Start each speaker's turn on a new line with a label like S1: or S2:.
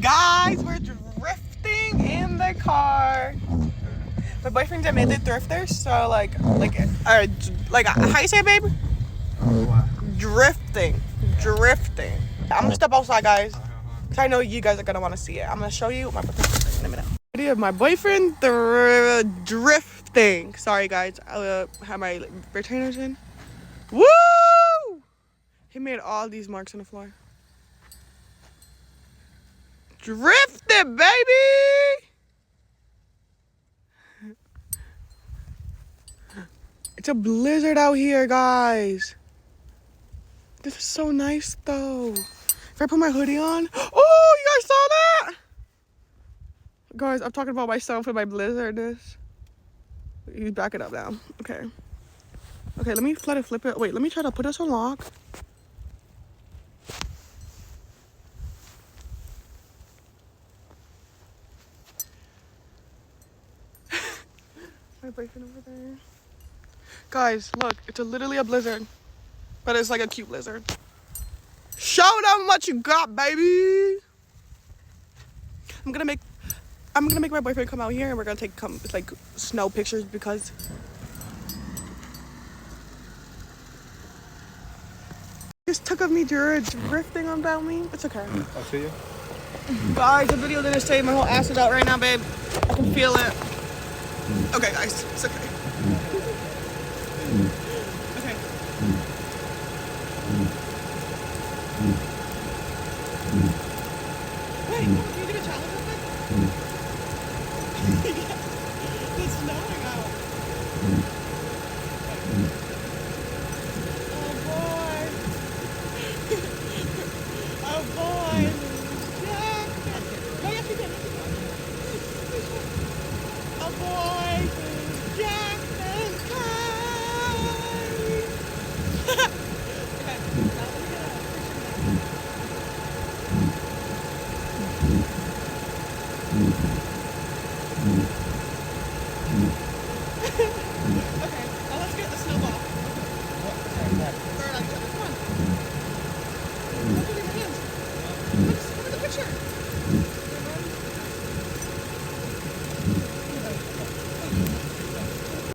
S1: Guys, we're drifting in the car. My boyfriend's admitted thrifters, so like, how you say it, babe? Drifting. I'm gonna step outside, guys, because I know you guys are gonna want to see it. I'm gonna show you my boyfriend in a minute. Video of my boyfriend drifting. Sorry, guys. I have my retainers in. Woo! He made all these marks on the floor. Drifting, baby! It's a blizzard out here, guys. This is so nice, though. If I put my hoodie on, oh, you guys saw that? Guys, I'm talking about myself and my blizzardness. You back it up now. Okay. Okay, let me try to flip it. Wait, let me try to put this on lock. My boyfriend over there. Guys, look, it's literally a blizzard, but it's like a cute blizzard. Show them what you got, baby. I'm gonna make my boyfriend come out here, and we're gonna take like snow pictures because this took of me drifting about me. It's okay.
S2: I'll see you.
S1: Guys, the video didn't say my whole ass is out right now, babe. I can feel it. Okay, guys, it's okay. Okay. Wait, can you do a challenge real quick? It's snowing out. Oh boy. Oh boy. Yeah. No, yes, you did. Oh boy. Jack and Kylie. Okay. Now let me get a okay, now let's get the snowball. Throw it at each other. Come on. Look at your hands. Look at the picture.